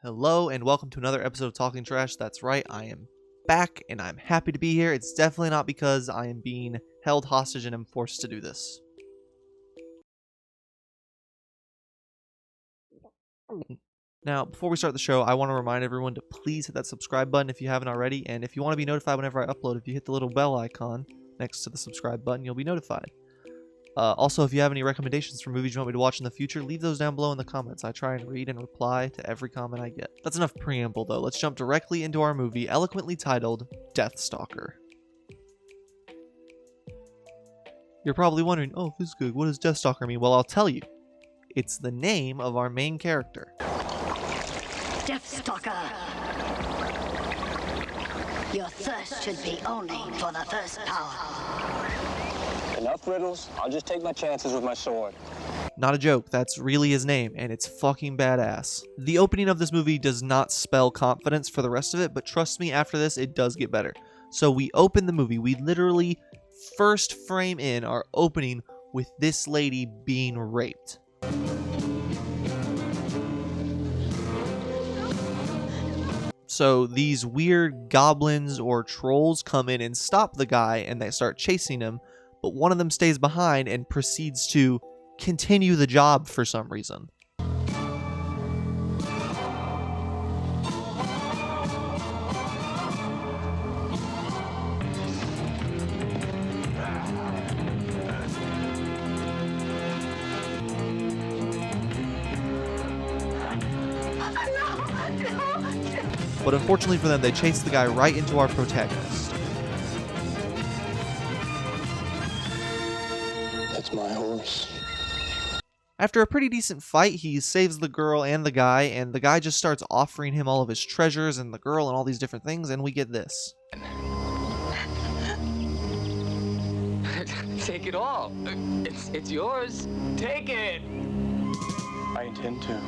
Hello and welcome to another episode of Talking Trash. That's right, I am back and I'm happy to be here. It's definitely not because I am being held hostage and am forced to do this. Now, before we start the show, I want to remind everyone to please hit that subscribe button if you haven't already, and if you want to be notified whenever I upload, if you hit the little bell icon next to the subscribe button, you'll be notified. Also, if you have any recommendations for movies you want me to watch in the future, leave those down below in the comments. I try and read and reply to every comment I get. That's enough preamble, though. Let's jump directly into our movie, eloquently titled DeathStalker. You're probably wondering, oh, Fizgiig, what does DeathStalker mean? Well, I'll tell you. It's the name of our main character. DeathStalker! Your thirst should be only for the first power. Enough riddles, I'll just take my chances with my sword. Not a joke, that's really his name, and it's fucking badass. The opening of this movie does not spell confidence for the rest of it, but trust me, after this, it does get better. So we open the movie, we literally first frame in our opening with this lady being raped. So these weird goblins or trolls come in and stop the guy, and they start chasing him. But one of them stays behind and proceeds to continue the job for some reason. But unfortunately for them, they chase the guy right into our protagonist. That's my horse. After a pretty decent fight, he saves the girl and the guy just starts offering him all of his treasures and the girl and all these different things, and we get this. Take it all. It's yours. Take it. I intend to.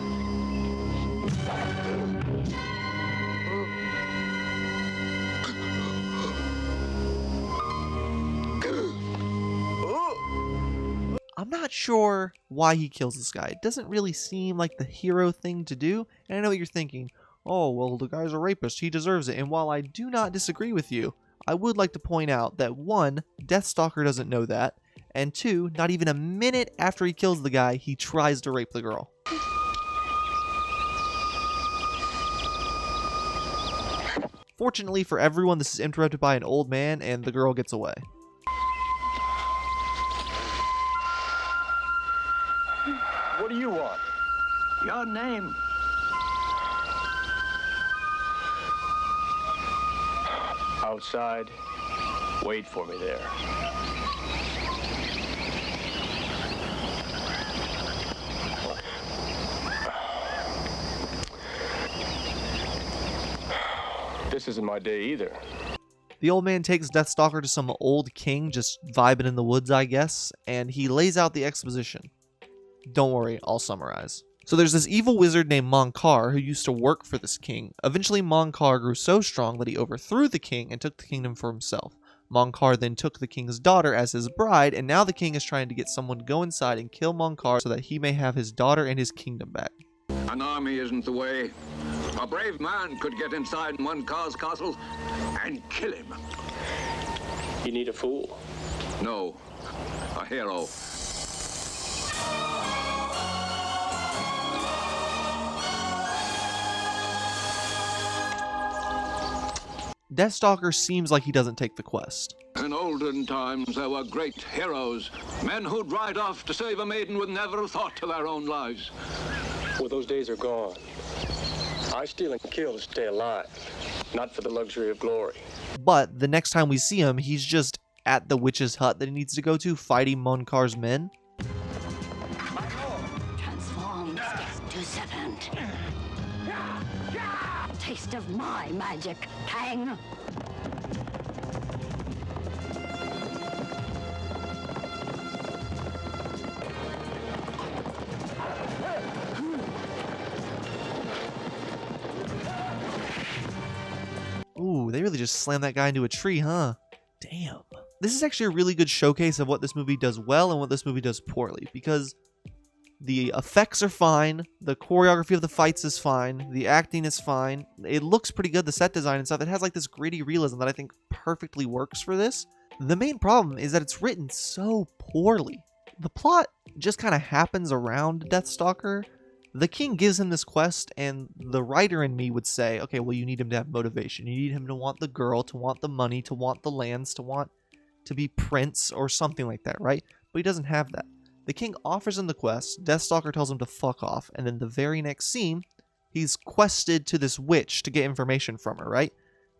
I'm not sure why he kills this guy. It doesn't really seem like the hero thing to do. And I know what you're thinking. Oh, well, the guy's a rapist. He deserves it. And while I do not disagree with you, I would like to point out that 1, DeathStalker doesn't know that. And 2, not even a minute after he kills the guy, he tries to rape the girl. Fortunately for everyone, this is interrupted by an old man and the girl gets away. What do you want? Your name. Outside. Wait for me there. This isn't my day either. The old man takes DeathStalker to some old king just vibing in the woods, I guess, and he lays out the exposition. Don't worry, I'll summarize. So there's this evil wizard named Moncars who used to work for this king. Eventually Moncars grew so strong that he overthrew the king and took the kingdom for himself. Moncars then took the king's daughter as his bride, and now the king is trying to get someone to go inside and kill Moncars so that he may have his daughter and his kingdom back. An army isn't the way. A brave man could get inside Moncars' castle and kill him. You need a fool. No, a hero. DeathStalker seems like he doesn't take the quest. In olden times, there were great heroes, men who'd ride off to save a maiden with never a thought to their own lives. Well, those days are gone. I steal and kill to stay alive, not for the luxury of glory. But the next time we see him, he's just at the witch's hut that he needs to go to, fighting Moncars' men. Transforms to serpent. Taste of my magic, Kang. Ooh, they really just slammed that guy into a tree, huh? Damn. This is actually a really good showcase of what this movie does well and what this movie does poorly, because The effects are fine. The choreography of the fights is fine. The acting is fine. It looks pretty good, the set design and stuff. It has like this gritty realism that I think perfectly works for this. The main problem is that it's written so poorly. The plot just kind of happens around DeathStalker. The king gives him this quest, and the writer in me would say, okay, well, you need him to have motivation. You need him to want the girl, to want the money, to want the lands, to want to be prince or something like that, right? But he doesn't have that. The king offers him the quest, DeathStalker tells him to fuck off, and then the very next scene, he's quested to this witch to get information from her, right?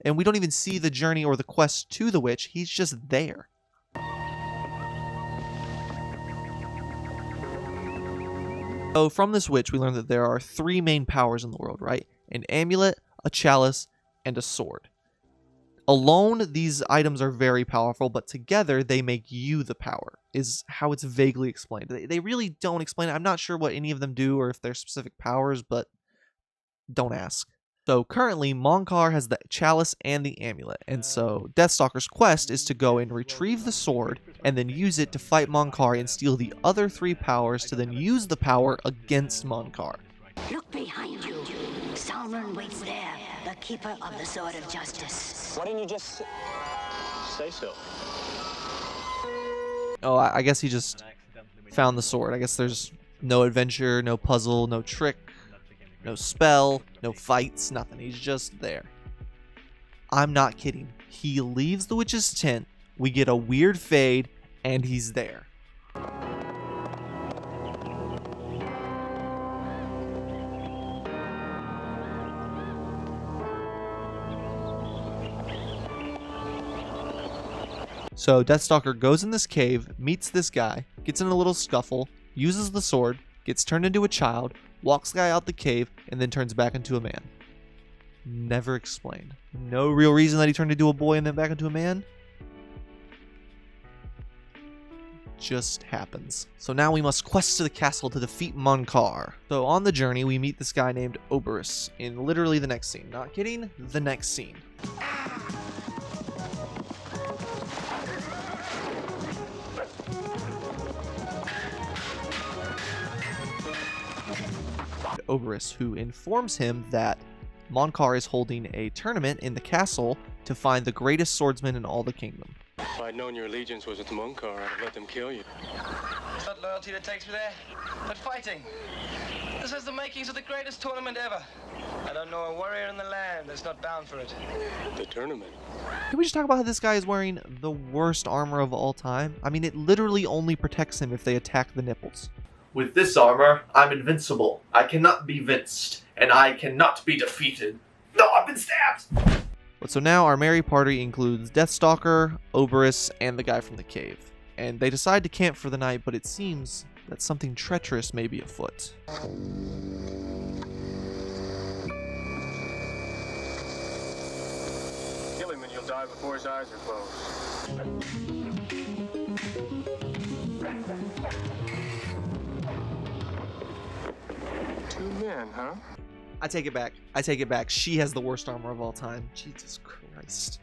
And we don't even see the journey or the quest to the witch, he's just there. So from this witch, we learn that there are 3 main powers in the world, right? An amulet, a chalice, and a sword. Alone, these items are very powerful, but together they make you the power, is how it's vaguely explained. They really don't explain it. I'm not sure what any of them do or if they're specific powers, but don't ask. So currently, Moncars has the chalice and the amulet, and so DeathStalker's quest is to go and retrieve the sword and then use it to fight Moncars and steal the other 3 powers to then use the power against Moncars. Look behind you. Sauron waits there, the keeper of the Sword of Justice. Why didn't you just say so? Oh, I guess he just found the sword. I guess there's no adventure, no puzzle, no trick, no spell, no fights, nothing. He's just there. I'm not kidding. He leaves the witch's tent, we get a weird fade, and he's there. So DeathStalker goes in this cave, meets this guy, gets in a little scuffle, uses the sword, gets turned into a child, walks the guy out the cave, and then turns back into a man. Never explained. No real reason that he turned into a boy and then back into a man. Just happens. So now we must quest to the castle to defeat Moncars. So on the journey, we meet this guy named Oberese in literally the next scene. Not kidding, the next scene. Oberese, who informs him that Moncars is holding a tournament in the castle to find the greatest swordsman in all the kingdom. If I'd known your allegiance was with Moncars, I'd have let them kill you. It's not loyalty that takes me there, but fighting. This has the makings of the greatest tournament ever. I don't know a warrior in the land that's not bound for it. The tournament? Can we just talk about how this guy is wearing the worst armor of all time? I mean, it literally only protects him if they attack the nipples. With this armor, I'm invincible. I cannot be vinced, and I cannot be defeated. No, I've been stabbed! But so now our merry party includes DeathStalker, Oberese, and the guy from the cave. And they decide to camp for the night, but it seems that something treacherous may be afoot. Kill him and you'll die before his eyes are closed. 2 men, huh? I take it back. I take it back. She has the worst armor of all time. Jesus Christ.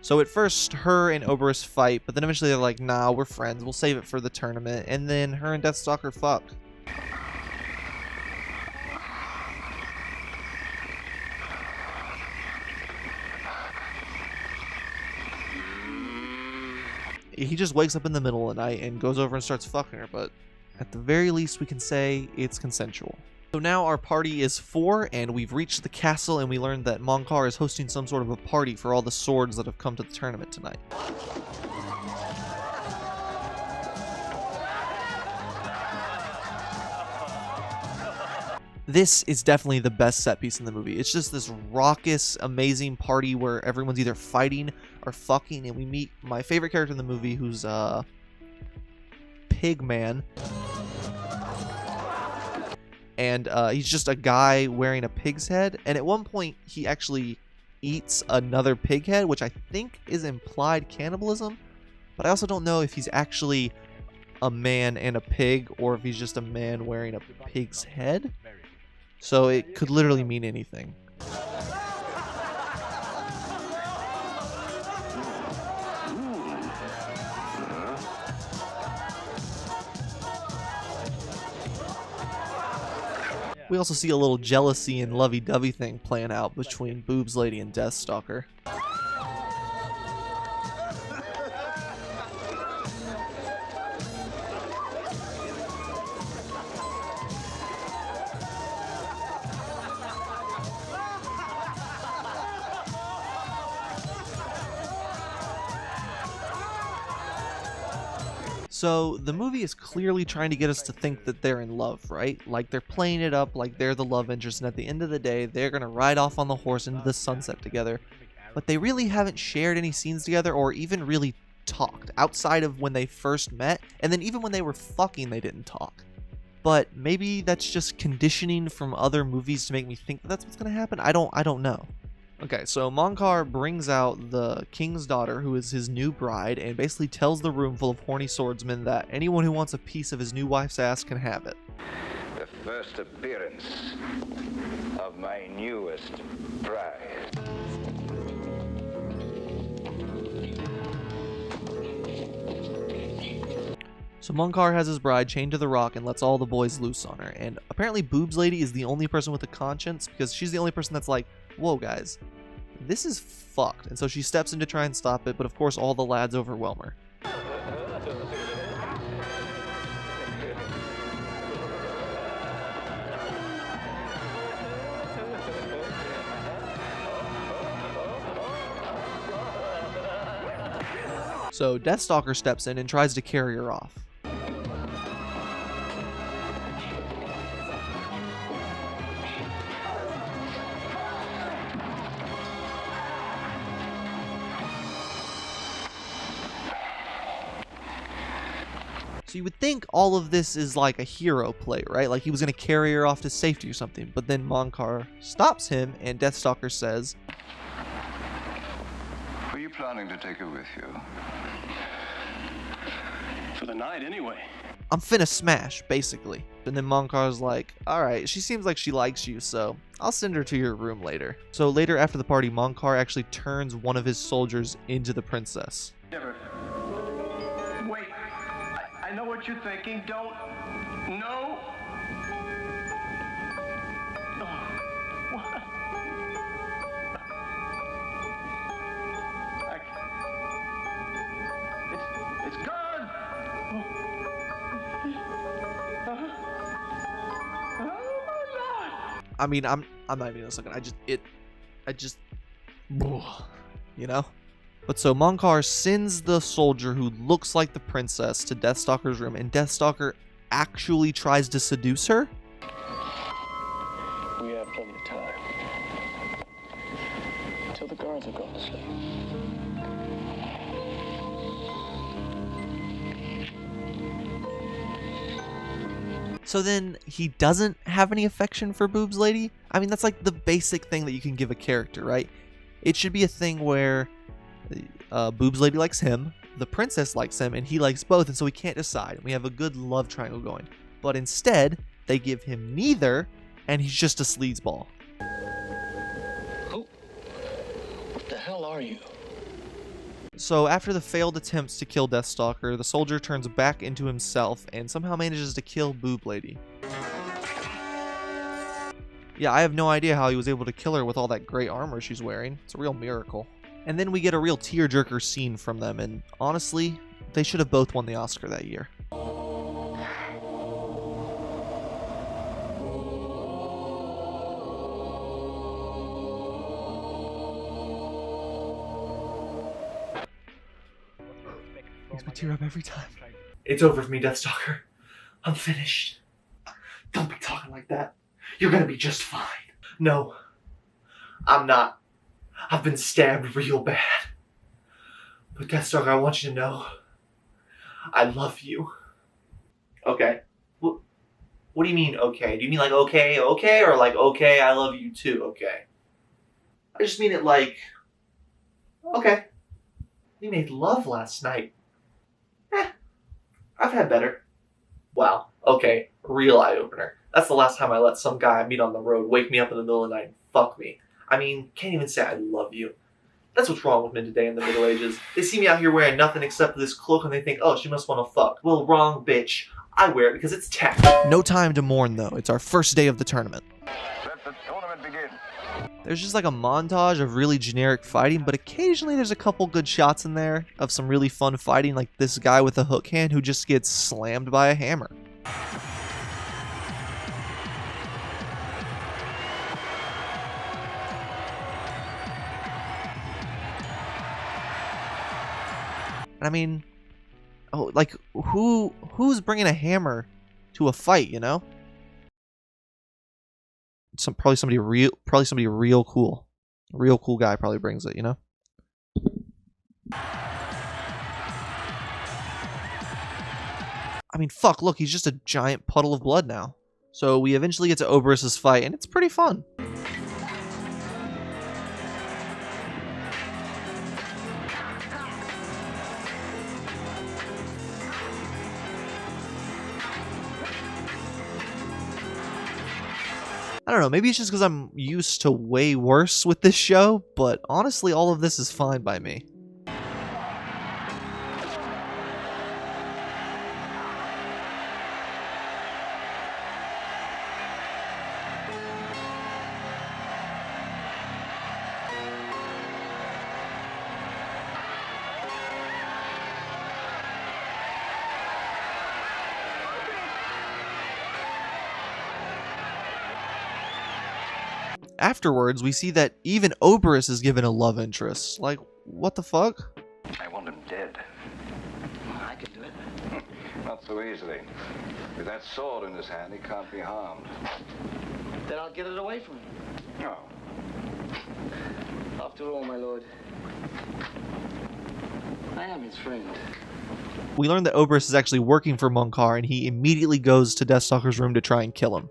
So at first, her and Oberese fight, but then eventually they're like, nah, we're friends. We'll save it for the tournament. And then her and DeathStalker fuck. He just wakes up in the middle of the night and goes over and starts fucking her, but at the very least we can say it's consensual. So now our party is 4, and we've reached the castle, and we learned that Moncars is hosting some sort of a party for all the swords that have come to the tournament tonight. This is definitely the best set piece in the movie. It's just this raucous, amazing party where everyone's either fighting or fucking, and we meet my favorite character in the movie, who's Pigman. And he's just a guy wearing a pig's head, and at one point he actually eats another pig head, which I think is implied cannibalism, but I also don't know if he's actually a man and a pig or if he's just a man wearing a pig's head, so it could literally mean anything. We also see a little jealousy and lovey-dovey thing playing out between Boobs Lady and DeathStalker. So, the movie is clearly trying to get us to think that they're in love, right? Like, they're playing it up like they're the love interest, and at the end of the day, they're gonna ride off on the horse into the sunset together. But they really haven't shared any scenes together or even really talked, outside of when they first met, and then even when they were fucking, they didn't talk. But maybe that's just conditioning from other movies to make me think that that's what's gonna happen? I don't know. Okay, so Moncars brings out the king's daughter, who is his new bride, and basically tells the room full of horny swordsmen that anyone who wants a piece of his new wife's ass can have it. The first appearance of my newest bride. So Moncars has his bride chained to the rock and lets all the boys loose on her, and apparently Boobs Lady is the only person with a conscience, because she's the only person that's like, whoa guys, this is fucked. And so she steps in to try and stop it, but of course all the lads overwhelm her. So DeathStalker steps in and tries to carry her off. So you would think all of this is like a hero play, right? Like he was going to carry her off to safety or something. But then Moncars stops him and DeathStalker says, Were you planning to take her with you? For the night, anyway. I'm finna smash, basically. And then Moncars like, alright, she seems like she likes you, so I'll send her to your room later. So later after the party, Moncars actually turns one of his soldiers into the princess. Never. Wait. I know what you're thinking. Don't. No. It's gone. I mean, I'm not even a second. You know? But so Moncars sends the soldier who looks like the princess to DeathStalker's room, and DeathStalker actually tries to seduce her? We have plenty of time. Until the guards have gone to sleep. So then he doesn't have any affection for Boobs Lady? I mean, that's like the basic thing that you can give a character, right? It should be a thing where Boobs Lady likes him, the princess likes him, and he likes both, and so he can't decide. We have a good love triangle going. But instead, they give him neither, and he's just a sleazeball. Who? What the hell are you? So after the failed attempts to kill DeathStalker, the soldier turns back into himself and somehow manages to kill Boob Lady. Yeah, I have no idea how he was able to kill her with all that great armor she's wearing. It's a real miracle. And then we get a real tearjerker scene from them, and honestly, they should have both won the Oscar that year. Makes me tear up every time. It's over for me, DeathStalker. I'm finished. Don't be talking like that. You're gonna be just fine. No, I'm not. I've been stabbed real bad. But DeathStalker, I want you to know, I love you. Okay. What do you mean, okay? Do you mean like, okay, or like, okay, I love you too, okay? I just mean it like, okay. We made love last night. I've had better. Wow. Okay. Real eye-opener. That's the last time I let some guy I meet on the road wake me up in the middle of the night and fuck me. I mean, can't even say I love you. That's what's wrong with men today in the Middle Ages. They see me out here wearing nothing except this cloak and they think, oh, she must want to fuck. Well, wrong, bitch. I wear it because it's tech. No time to mourn though, it's our first day of the tournament. Let the tournament begin. There's just like a montage of really generic fighting, but occasionally there's a couple good shots in there of some really fun fighting, like this guy with a hook hand who just gets slammed by a hammer. I mean, oh, like who's bringing a hammer to a fight, you know? Probably somebody real cool. A real cool guy probably brings it, you know? I mean, fuck, look, he's just a giant puddle of blood now. So we eventually get to Oberese's fight, and it's pretty fun. I don't know, maybe it's just because I'm used to way worse with this show, but honestly, all of this is fine by me. Afterwards, we see that even Oberese is given a love interest. Like, what the fuck? I want him dead. I can do it. Not so easily. With that sword in his hand, he can't be harmed. Then I'll get it away from him. No. After all, my lord, I am his friend. We learn that Oberese is actually working for Moncars, and he immediately goes to DeathStalker's room to try and kill him.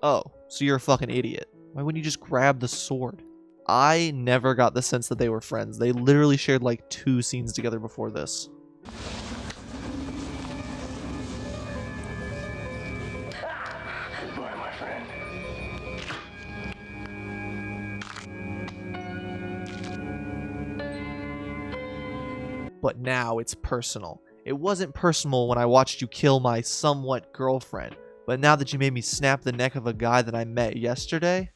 Oh, so you're a fucking idiot. Why wouldn't you just grab the sword? I never got the sense that they were friends. They literally shared like 2 scenes together before this. Goodbye, my friend. But now it's personal. It wasn't personal when I watched you kill my somewhat girlfriend. But now that you made me snap the neck of a guy that I met yesterday,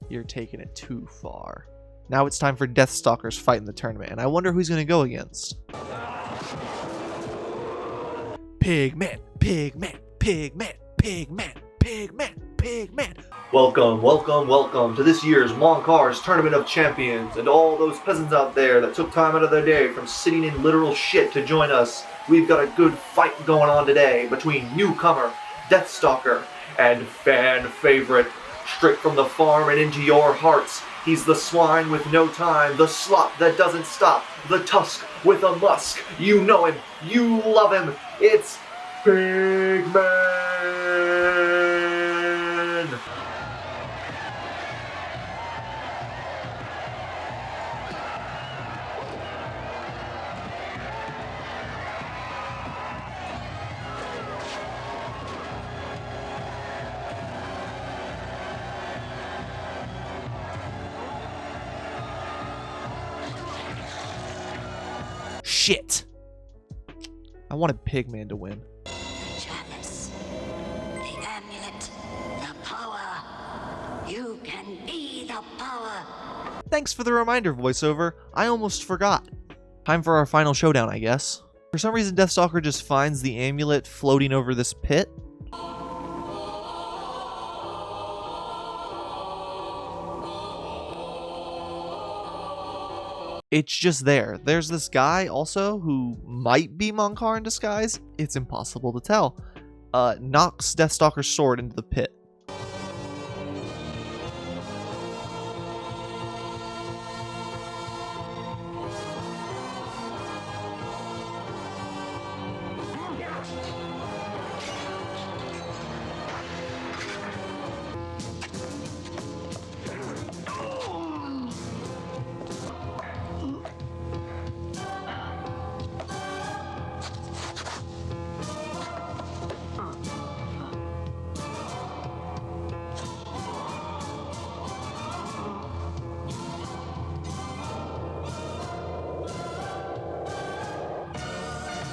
you're taking it too far. Now it's time for DeathStalkers Fight in the tournament, and I wonder who he's going to go against. Pigman, Pigman, Pigman, Pigman, Pigman, Pigman. Welcome, welcome, welcome to this year's Moncars Tournament of Champions, and all those peasants out there that took time out of their day from sitting in literal shit to join us. We've got a good fight going on today between newcomer DeathStalker and fan favorite, straight from the farm and into your hearts. He's the swine with no time, the slop that doesn't stop, the tusk with a musk. You know him, you love him. It's Pigman. Shit. I wanted Pigman to win. The chalice, the amulet, the power. You can be the power. Thanks for the reminder, voiceover. I almost forgot. Time for our final showdown, I guess. For some reason, DeathStalker just finds the amulet floating over this pit. It's just there. There's this guy also who might be Moncars in disguise. It's impossible to tell. Knocks DeathStalker's sword into the pit.